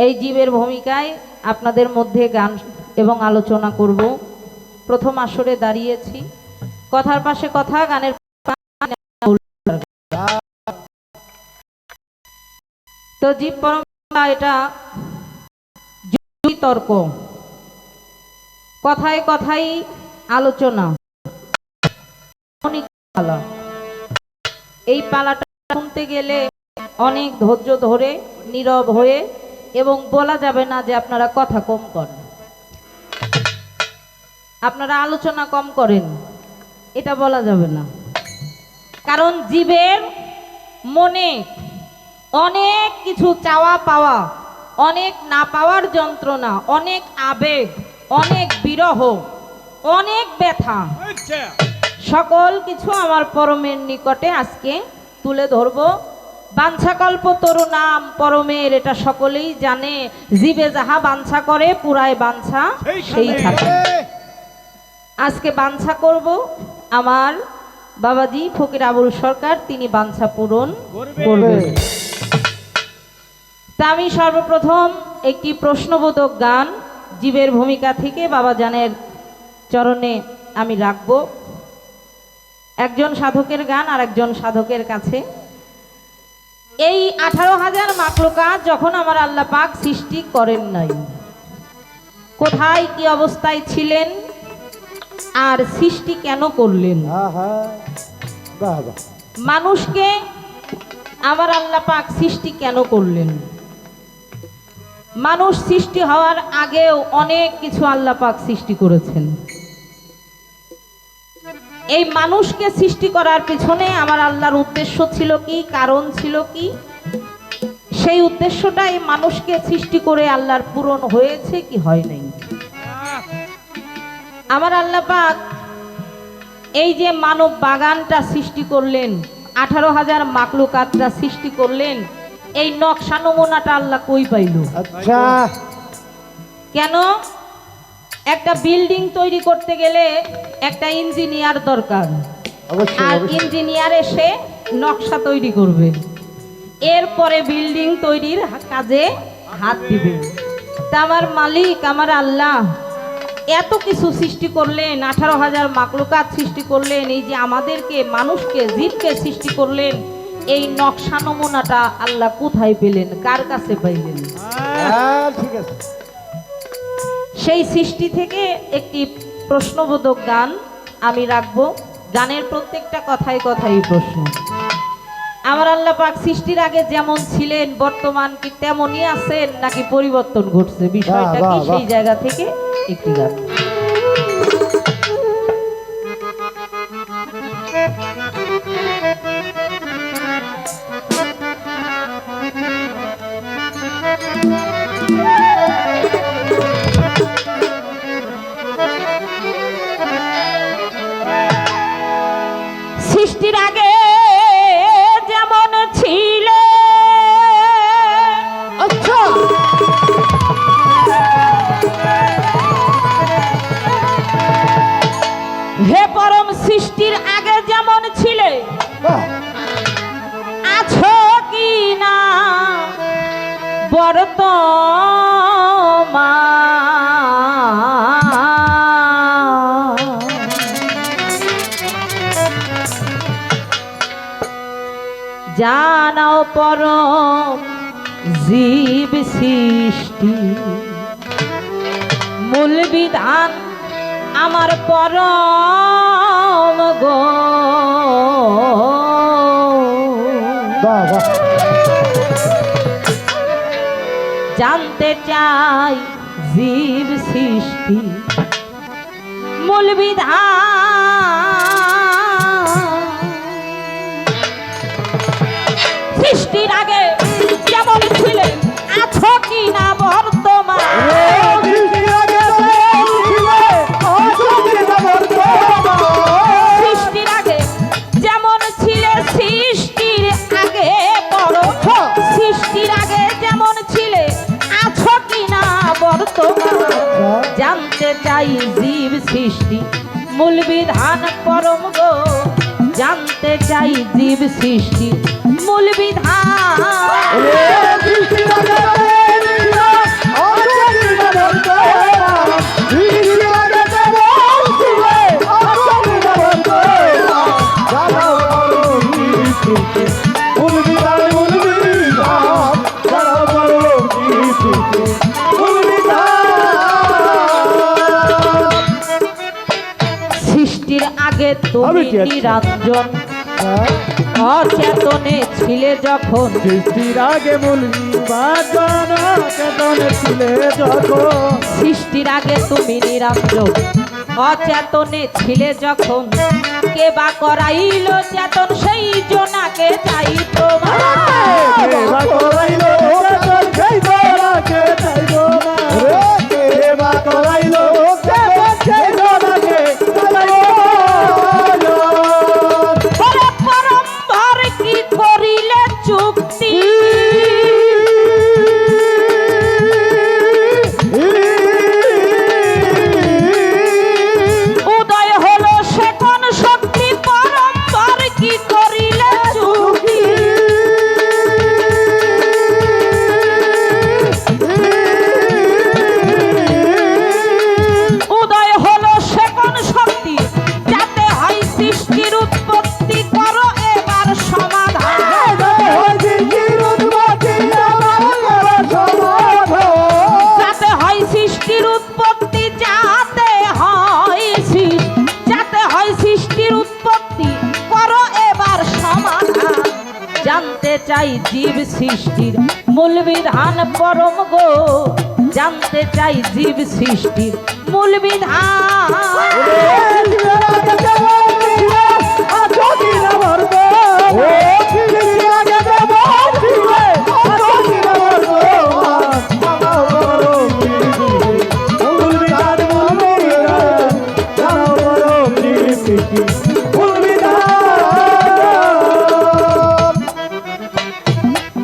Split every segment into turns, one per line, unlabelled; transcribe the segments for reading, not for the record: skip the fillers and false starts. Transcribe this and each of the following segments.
এই জীবের ভূমিকায় আপনাদের মধ্যে গান এবং আলোচনা করব। প্রথম আসরে দাঁড়িয়েছি, কথার পাশে কথা, গানের তো জীব পরম্পরা এটা তর্ক, কথায় কথায় আলোচনা। এই পালাটা শুনতে গেলে অনেক ধৈর্য ধরে নীরব হয়ে, এবং বলা যাবে না যে আপনারা কথা কম করেন, আপনারা আলোচনা কম করেন, এটা বলা যাবে না। কারণ জীবের মনে অনেক কিছু চাওয়া পাওয়া, অনেক না পাওয়ার যন্ত্রণা, অনেক আবেগ, অনেক বিরহ, অনেক ব্যথা, সকল কিছু আমার পরমের নিকটে আজকে তুলে ধরব। বাঞ্ছাকল্প তরু নাম পরমের, এটা সকলেই জানে। জীবে যাহা বাঞ্ছা করে পুরায় বাঞ্ছা সেই থাকে। আজকে বাঞ্ছা করব আমার বাবাজি ফকির আবুল সরকার, তিনি বাঞ্ছা পূরণ করবেন। তা আমি সর্বপ্রথম একটি প্রশ্নবোধক গান জীবের ভূমিকা থেকে বাবাজানের চরণে আমি রাখব। একজন সাধকের গান আর একজন সাধকের কাছে। এই 18,000 মাখলুকাত যখন আমার আল্লাহ পাক সৃষ্টি করেন নাই, কোথায় কি অবস্থায় ছিলেন আর সৃষ্টি কেন করলেন? মানুষকে আমার আল্লাহ পাক সৃষ্টি কেন করলেন? মানুষ সৃষ্টি হওয়ার আগেও অনেক কিছু আল্লাহ পাক সৃষ্টি করেছেন। এই মানুষকে সৃষ্টি করার পিছনে আমার আল্লাহর উদ্দেশ্য ছিল কি, কারণ ছিল কি? সেই উদ্দেশ্যটা এই মানুষকে সৃষ্টি করে আল্লাহর পূরণ হয়েছে কি হয় নাই? আমার আল্লাহ পাক এই যে মানব বাগানটা সৃষ্টি করলেন, 18,000 মাখলুকাতটা সৃষ্টি করলেন, এই নকশা নমুনাটা আল্লাহ কই পাইল?
আচ্ছা,
কেন? একটা বিল্ডিং তৈরি করতে গেলে একটা ইঞ্জিনিয়ার দরকার, আর ইঞ্জিনিয়ার এসে নকশা তৈরি করবে, এরপরে বিল্ডিং তৈরির কাজে হাত দিবে। তা আমার মালিক আমার আল্লাহ এত কিছু সৃষ্টি করলেন, 18,000 মাখলুকাত সৃষ্টি করলেন, এই যে আমাদেরকে মানুষকে জীবকে সৃষ্টি করলেন, এই নকশা নমুনাটা আল্লাহ কোথায় পেলেন, কার কাছে পাইলেন?
ঠিক আছে।
সেই সৃষ্টি থেকে একটি প্রশ্নবোধক গান আমি রাখবো। গানের প্রত্যেকটা কথায় কথাই প্রশ্ন। আমার আল্লাহ পাক সৃষ্টির আগে যেমন ছিলেন বর্তমান কি তেমনই আছেন, নাকি পরিবর্তন ঘটছে? বিষয়টা কি সেই জায়গা থেকে একটি গান। সৃষ্টির আগে যেমন ছিল, আচ্ছা, হে পরম সৃষ্টির আগে যেমন ছিলে, আছো কি না বর্তমান? জানাও পরম জীব সৃষ্টি মূল বিধান আমার পরম গো। জানতে চাই জীব সৃষ্টি মূল বিধান, সৃষ্টির আগে যেমন ছিলেন আছো কি না বর্তমান? সৃষ্টির আগে যেমন ছিলে, সৃষ্টির আগে পরম, সৃষ্টির আগে যেমন ছিলে আছো কি না বর্তমান? জানতে চাই জীব সৃষ্টি মূল বিধান পরম গো। জানতে চাই জীব সৃষ্টি মূল বিধান। তুমি
কি আছি?
নিরঞ্জন
হ্যাঁ।
অচেতনে ছিলে যখন
সৃষ্টির আগে মূল নির্বাচন চেতনে ছিলে যখন
সৃষ্টির আগে তুমি নিরঞ্জন অচেতনে ছিলে যখন কে বা করাইল চেতন সেই জনাকে চাই তোমার
কেবা করাইল চেতন সেই জনাকে চাইব না রে কেবা করাইল চেতন সেই জনাকে চাইব
ওরে পরম্পর কি করিলে চুক্তি উদয় হলো সে কোন শক্তি পরম্পর কি করিলে চুক্তি উদয় হলো সে কোন শক্তি যাতে হয় সৃষ্টির উৎপত্তি করো এবার সমাধান যাতে হয় সৃষ্টির উৎপত্তি যাতে হয় সৃষ্টির উৎপত্তি করো এবার সমাধান জানতে চাই জীব সৃষ্টির মূল বিধান পরম গো জানতে চাই জীব সৃষ্টির মূল বিধান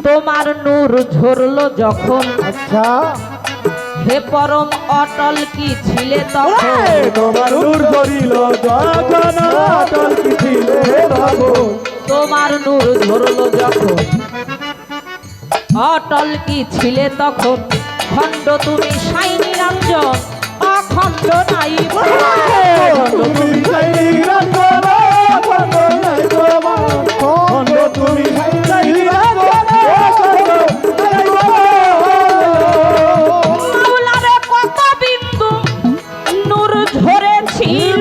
তোমার নূর ঝরলো যখন
আচ্ছা
হে পরম অটল কি ছিলে তখন
তোমার নূর ধরিল যখন অটল কি ছিলে তখন
তোমার নূর ঝরলো যখন অটল কি ছিলে তখন খণ্ড তুমি সাই নিরঞ্জন অখণ্ড নাই
তুমি চাইলি রাখো খন্ড নাই তোমার খন্ড তুমি চাইলি রাখো
মাওলারে কত বিন্দু নূর ঝরেছিল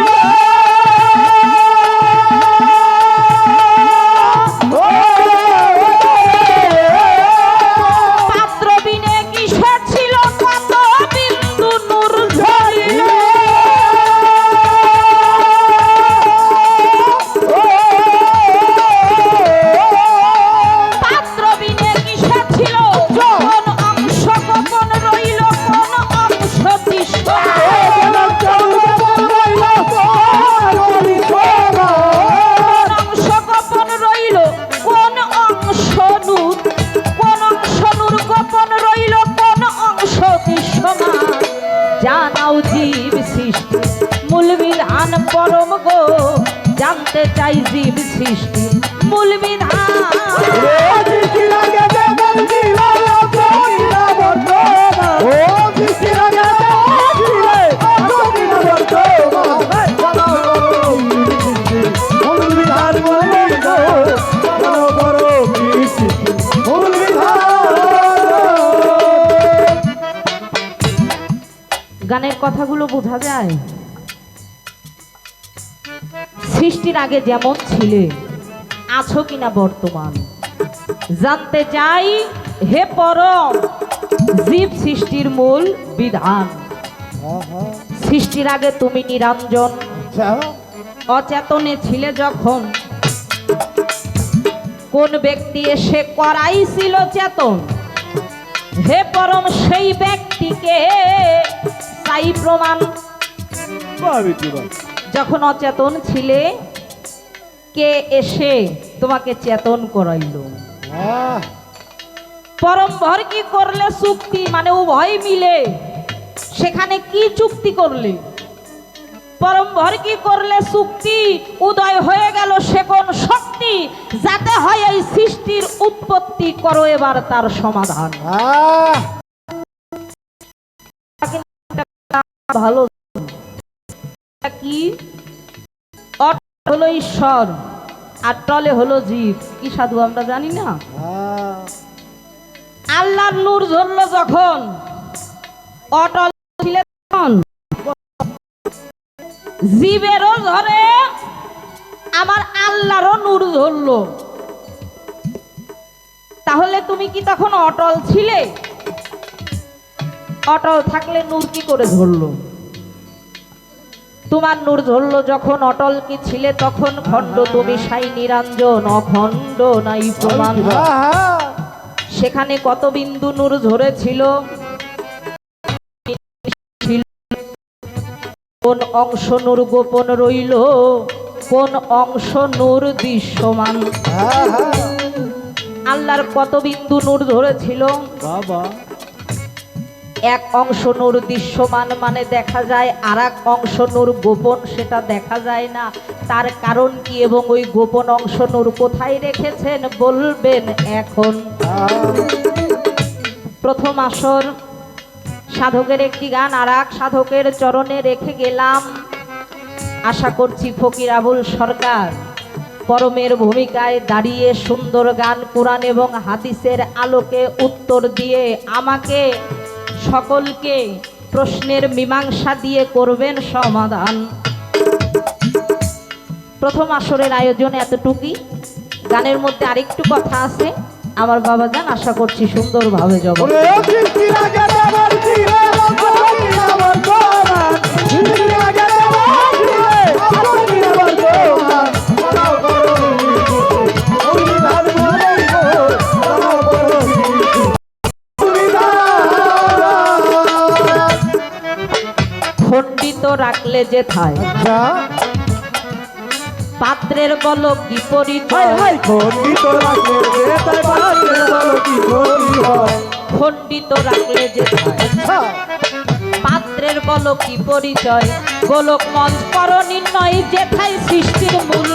পাত্র বিনে কিসে ছিল কত বিন্দু নূর ঝরিল পাত্র বিনে কিসে ছিল কোন অংশ গোপন রইল কোন অংশ দৃশ্য কোন অংশ গোপন রইল কোন অংশ নূর কোন অংশ নূর গোপন রইল কোন অংশ দৃশ্যমান জানাও জীব সৃষ্টি মূল বিধান পরম গো জানতে চাই জীব সৃষ্টি মূল বিধান গানের কথাগুলো বোঝা যায় সৃষ্টির আগে যেমন ছিলে আছো কিনা বর্তমান জানতে চাই হে পরম জীব সৃষ্টির মূল বিধান সৃষ্টির আগে তুমি নিরঞ্জন অচেতনে ছিলে যখন কোন ব্যক্তি এসে করাইছিল চেতন হে পরম সেই ব্যক্তিকে তাই প্রমাণ যখন অচেতন ছিলে কে এসে তোমাকে চেতন করাইল পরম ভর কি করলে চুক্তি মানে উভয় মিলে সেখানে কি চুক্তি করলে পরম ভর কি করলে চুক্তি উদয় হয়ে গেল সে কোন শক্তি যাতে হয় এই সৃষ্টির উৎপত্তি করো এবার তার সমাধান ভালো কি হলো ঈশ্বর আর টলে হলো জীব কি সাধু আমরা জানি না আল্লাহর নূর ঝরলো যখন অটল ছিলেন জীবেরও ধরে আমার আল্লাহরও নূর ধরলো, তাহলে তুমি কি তখন অটল ছিলে? অটল থাকলে নূর কি করে ধরলো? তোমার নূর ধরলো যখন, অটল কি ছিলে তখন? খণ্ড তুমি সাই নিরঞ্জন, অখণ্ড নাই প্রমাণ। সেখানে কত বিন্দু নূর ধরেছিল? কোন অংশ নূর গোপন রইল, কোন অংশ নূর দৃশ্যমান? আল্লাহর কত বিন্দু নূর ধরেছিল?
বাবা
এক অংশ নূর দৃশ্যমান মানে দেখা যায়, আর এক অংশ নূর গোপন, সেটা দেখা যায় না। তার কারণ কি এবং ওই গোপন অংশ নূর কোথায় রেখেছেন বলবেন এখন। প্রথম আসর সাধকের একটি গান আর এক সাধকের চরণে রেখে গেলাম। আশা করছি ফকির আবুল সরকার পরমের ভূমিকায় দাঁড়িয়ে সুন্দর গান, কোরআন এবং হাদিসের আলোকে উত্তর দিয়ে আমাকে সকলকে প্রশ্নের মীমাংসা দিয়ে করবেন সমাধান। প্রথম আসরের আয়োজন এতটুকুই। গানের মধ্যে আরেকটু কথা আছে, আমার বাবা জান আশা করছি সুন্দরভাবে জবাব। খণ্ডিত রাখলে যেথায় পাত্রের বলো কি পরিচয়? খণ্ডিত রাখলে যেথায় পাত্রের বলো কি পরিচয়? গোলক মঞ্চ কর নির্ণয়, যেথায় সৃষ্টির মূল।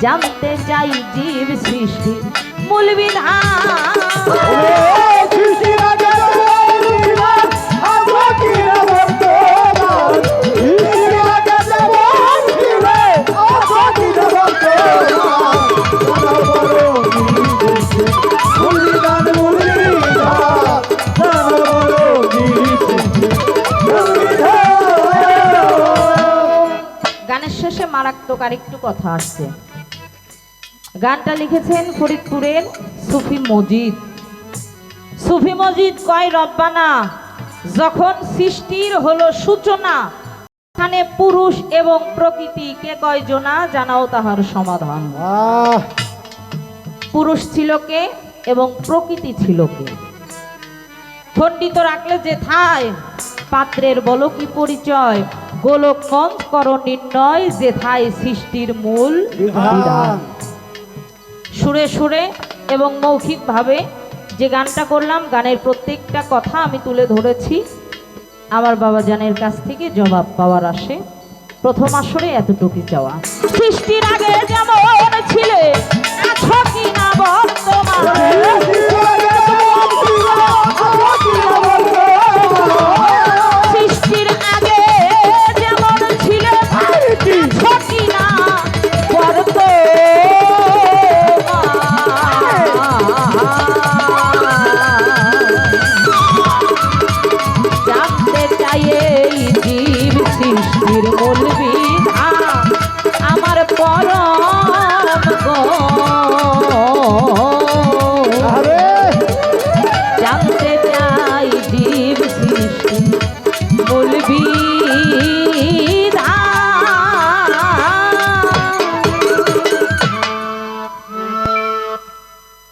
জানতে চাই জীব সৃষ্টি মূল বিধান। গানের শেষে মারাত্মক আরেকটু কথা আসছে। গানটা লিখেছেন ফরিদপুরের সুফি মজিদ। সুফি মজিদ কয় রব্বানা, যখন সৃষ্টির হলো সূচনা, এখানে পুরুষ এবং প্রকৃতি কে কয়জনা, জানাও তাহার সমাধান। পুরুষ ছিল কে এবং প্রকৃতি ছিল কে? খণ্ডিত রাখলে যেথায় পাত্রের বলো কি পরিচয়? গোলক মঞ্চ কর নির্ণয়, যেথায় সৃষ্টির মূল বিধান। সুরে সুরে এবং মৌখিকভাবে যে গানটা করলাম, গানের প্রত্যেকটা কথা আমি তুলে ধরেছি। আমার বাবা জানের কাছ থেকে জবাব পাওয়ার আসে। প্রথম আসরে এতটুকু চাওয়া। সৃষ্টির আগে যেমন ছিলে, আছো কি না বর্তমানে?